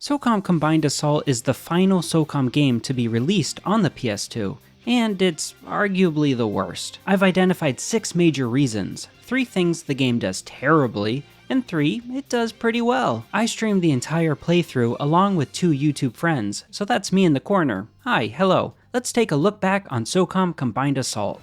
Socom Combined Assault is the final Socom game to be released on the PS2, and it's arguably the worst. I've identified 6 major reasons, 3 things the game does terribly, and 3 it does pretty well. I streamed the entire playthrough along with 2 YouTube friends, so that's me in the corner. Hi, hello. Let's take a look back on Socom Combined Assault.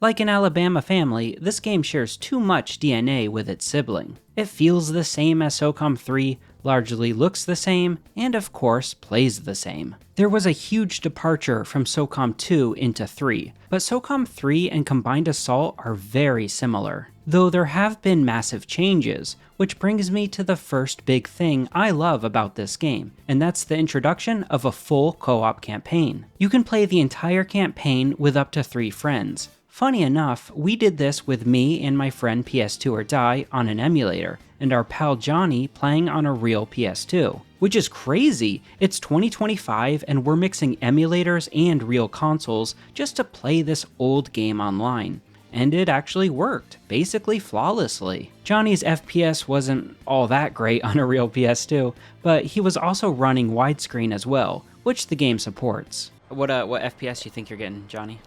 Like an Alabama family, this game shares too much DNA with its sibling. It feels the same as Socom 3, largely looks the same, and of course plays the same. There was a huge departure from Socom 2 into 3, but Socom 3 and Combined Assault are very similar, though there have been massive changes, which brings me to the first big thing I love about this game, and that's the introduction of a full co-op campaign. You can play the entire campaign with up to 3 friends. Funny enough, we did this with me and my friend PS2 or Die on an emulator, and our pal Johnny playing on a real PS2. Which is crazy! It's 2025 and we're mixing emulators and real consoles just to play this old game online. And it actually worked, basically flawlessly. Johnny's FPS wasn't all that great on a real PS2, but he was also running widescreen as well, which the game supports. What FPS do you think you're getting, Johnny?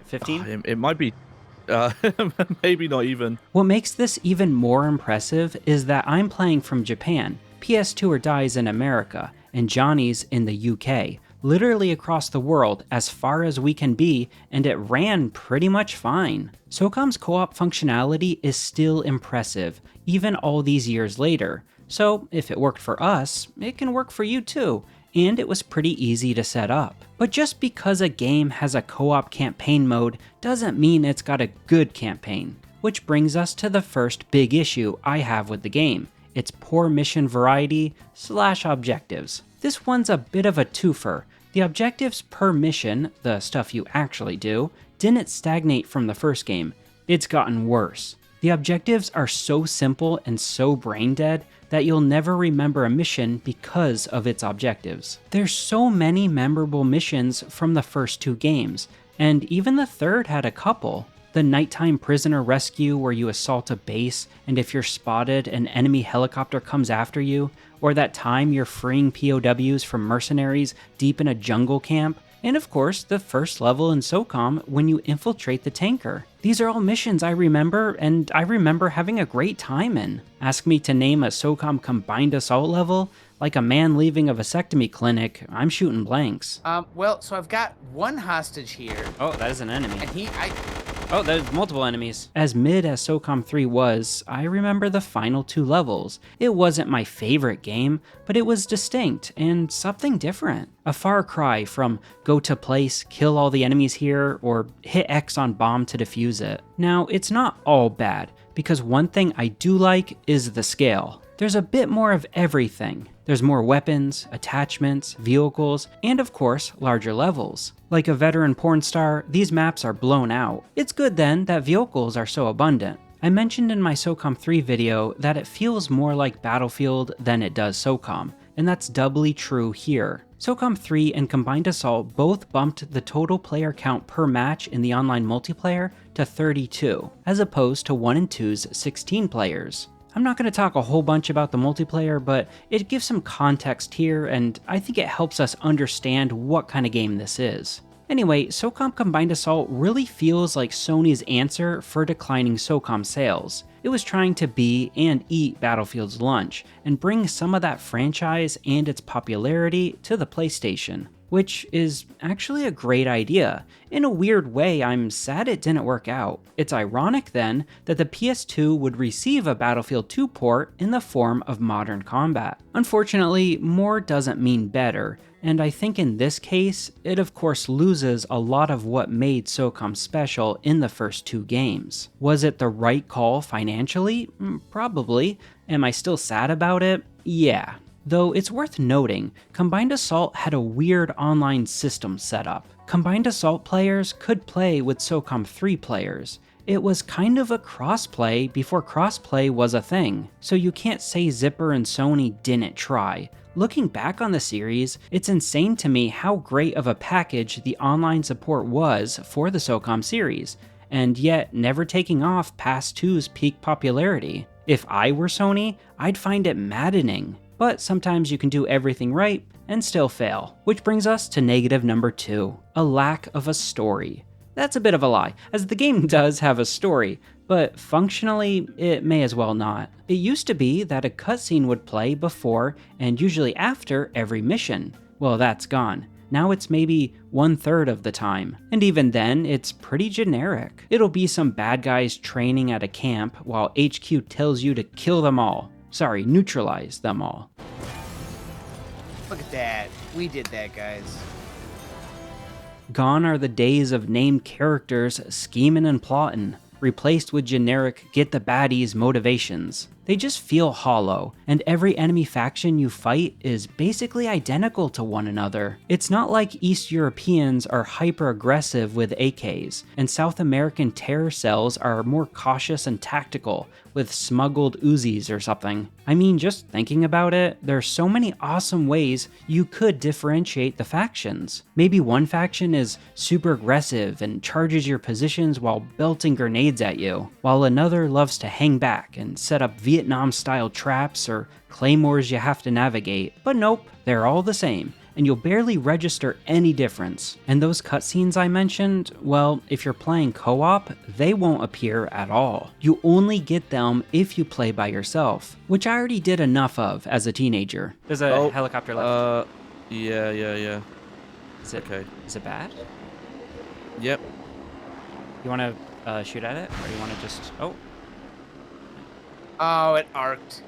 15? It might be, maybe not even. What makes this even more impressive is that I'm playing from Japan, PS2 or Die's in America, and Johnny's in the UK, literally across the world as far as we can be, and it ran pretty much fine. Socom's co-op functionality is still impressive, even all these years later, so if it worked for us, it can work for you too. And it was pretty easy to set up. But just because a game has a co-op campaign mode doesn't mean it's got a good campaign. Which brings us to the first big issue I have with the game, its poor mission variety / objectives. This one's a bit of a twofer. The objectives per mission, the stuff you actually do, didn't stagnate from the first game. It's gotten worse. The objectives are so simple and so brain dead that you'll never remember a mission because of its objectives. There's so many memorable missions from the first 2 games, and even the third had a couple. The nighttime prisoner rescue where you assault a base, and if you're spotted, an enemy helicopter comes after you, or that time you're freeing POWs from mercenaries deep in a jungle camp, and of course, the first level in Socom when you infiltrate the tanker. These are all missions I remember, and I remember having a great time in. Ask me to name a Socom Combined Assault level? Like a man leaving a vasectomy clinic, I'm shooting blanks. Well, so I've got one hostage here. Oh, that is an enemy. And Oh, there's multiple enemies. As mid as Socom 3 was, I remember the final 2 levels. It wasn't my favorite game, but it was distinct and something different. A far cry from go to place, kill all the enemies here, or hit X on bomb to defuse it. Now, it's not all bad, because one thing I do like is the scale. There's a bit more of everything. There's more weapons, attachments, vehicles, and of course, larger levels. Like a veteran porn star, these maps are blown out. It's good then that vehicles are so abundant. I mentioned in my Socom 3 video that it feels more like Battlefield than it does Socom, and that's doubly true here. Socom 3 and Combined Assault both bumped the total player count per match in the online multiplayer to 32, as opposed to 1 and 2's 16 players. I'm not going to talk a whole bunch about the multiplayer, but it gives some context here, and I think it helps us understand what kind of game this is. Anyway, Socom Combined Assault really feels like Sony's answer for declining Socom sales. It was trying to be and eat Battlefield's lunch, and bring some of that franchise and its popularity to the PlayStation. Which is actually a great idea. In a weird way, I'm sad it didn't work out. It's ironic then that the PS2 would receive a Battlefield 2 port in the form of Modern Combat. Unfortunately, more doesn't mean better, and I think in this case, it of course loses a lot of what made Socom special in the first 2 games. Was it the right call financially? Probably. Am I still sad about it? Yeah. Though it's worth noting, Combined Assault had a weird online system setup. Combined Assault players could play with Socom 3 players. It was kind of a crossplay before crossplay was a thing, so you can't say Zipper and Sony didn't try. Looking back on the series, it's insane to me how great of a package the online support was for the Socom series, and yet never taking off past 2's peak popularity. If I were Sony, I'd find it maddening. But sometimes you can do everything right and still fail. Which brings us to negative number 2, a lack of a story. That's a bit of a lie, as the game does have a story, but functionally, it may as well not. It used to be that a cutscene would play before and usually after every mission. Well, that's gone. Now it's maybe 1/3 of the time. And even then, it's pretty generic. It'll be some bad guys training at a camp while HQ tells you to kill them all. Sorry, neutralize them all. Look at that. We did that, guys. Gone are the days of named characters scheming and plotting, replaced with generic get the baddies motivations. They just feel hollow, and every enemy faction you fight is basically identical to one another. It's not like East Europeans are hyper aggressive with AKs, and South American terror cells are more cautious and tactical with smuggled Uzis or something. I mean, just thinking about it, there's so many awesome ways you could differentiate the factions. Maybe one faction is super aggressive and charges your positions while belting grenades at you, while another loves to hang back and set up Vietnam-style traps or claymores you have to navigate. But nope, they're all the same, and you'll barely register any difference. And those cutscenes I mentioned, well, if you're playing co-op, they won't appear at all. You only get them if you play by yourself, which I already did enough of as a teenager. There's a helicopter left. Yeah. Is it, okay. Is it bad? Yep. You want to shoot at it, or you want to just... Oh. Oh, it arced.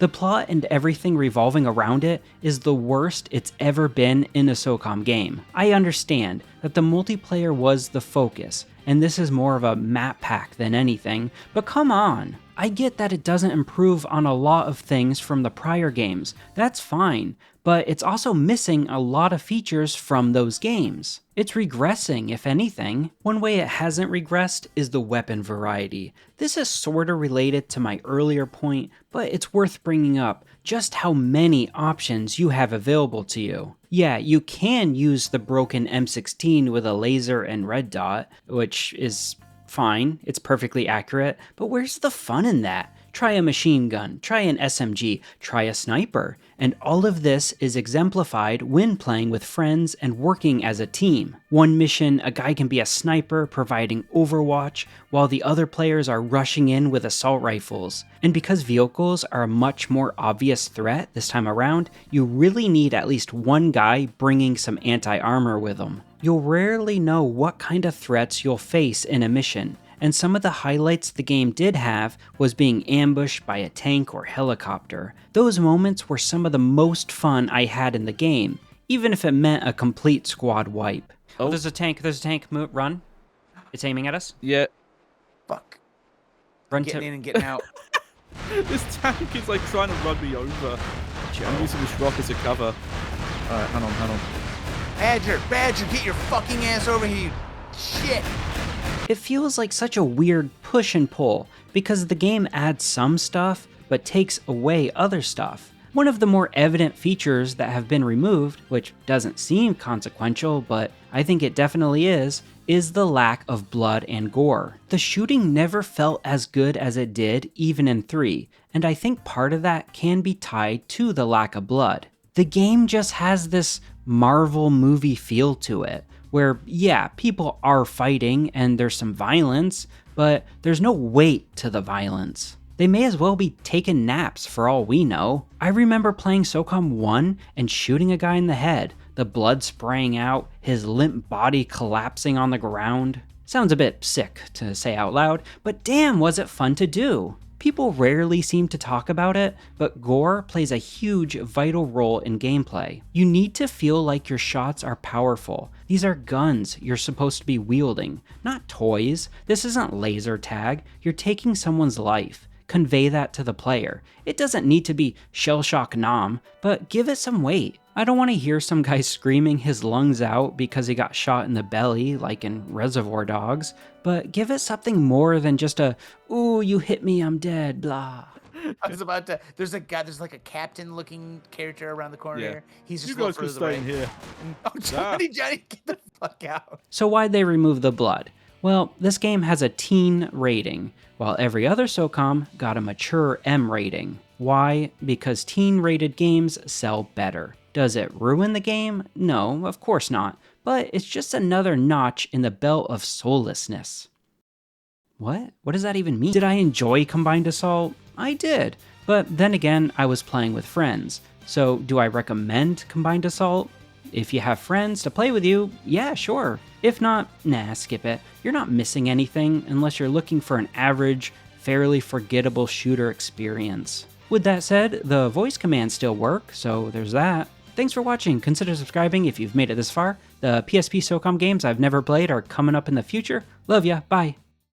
The plot and everything revolving around it is the worst it's ever been in a Socom game. I understand that the multiplayer was the focus, and this is more of a map pack than anything, but come on. I get that it doesn't improve on a lot of things from the prior games, that's fine, but it's also missing a lot of features from those games. It's regressing, if anything. One way it hasn't regressed is the weapon variety. This is sorta related to my earlier point, but it's worth bringing up just how many options you have available to you. Yeah, you can use the broken M16 with a laser and red dot, which is fine, it's perfectly accurate, but where's the fun in that? Try a machine gun, try an SMG, try a sniper, and all of this is exemplified when playing with friends and working as a team. One mission, a guy can be a sniper providing overwatch, while the other players are rushing in with assault rifles. And because vehicles are a much more obvious threat this time around, you really need at least one guy bringing some anti-armor with him. You'll rarely know what kind of threats you'll face in a mission, and some of the highlights the game did have was being ambushed by a tank or helicopter. Those moments were some of the most fun I had in the game, even if it meant a complete squad wipe. Oh, there's a tank, run. It's aiming at us. Yeah. Fuck. Run getting in and getting out. This tank is like trying to run me over. I'm using this rock as a cover. Alright, hang on. Badger, get your fucking ass over here, you shit. It feels like such a weird push and pull, because the game adds some stuff, but takes away other stuff. One of the more evident features that have been removed, which doesn't seem consequential, but I think it definitely is the lack of blood and gore. The shooting never felt as good as it did even in 3, and I think part of that can be tied to the lack of blood. The game just has this Marvel movie feel to it, where, yeah, people are fighting and there's some violence, but there's no weight to the violence. They may as well be taking naps for all we know. I remember playing Socom 1 and shooting a guy in the head, the blood spraying out, his limp body collapsing on the ground. Sounds a bit sick to say out loud, but damn was it fun to do. People rarely seem to talk about it, but gore plays a huge, vital role in gameplay. You need to feel like your shots are powerful. These are guns you're supposed to be wielding, not toys. This isn't laser tag. You're taking someone's life. Convey that to the player. It doesn't need to be shell shock nom, but give it some weight. I don't want to hear some guy screaming his lungs out because he got shot in the belly, like in Reservoir Dogs, but give it something more than just a, ooh, you hit me, I'm dead, blah. I was about to, there's like a captain looking character around the corner here. He's just you guys can stay in here. Oh, Johnny, get the fuck out. So why'd they remove the blood? Well, this game has a teen rating, while every other SOCOM got a mature M rating. Why? Because teen-rated games sell better. Does it ruin the game? No, of course not, but it's just another notch in the belt of soullessness. What? What does that even mean? Did I enjoy Combined Assault? I did, but then again, I was playing with friends. So do I recommend Combined Assault? If you have friends to play with you, yeah, sure. If not, nah, skip it. You're not missing anything unless you're looking for an average, fairly forgettable shooter experience. With that said, the voice commands still work, so there's that. Thanks for watching. Consider subscribing if you've made it this far. The PSP SOCOM games I've never played are coming up in the future. Love ya, bye.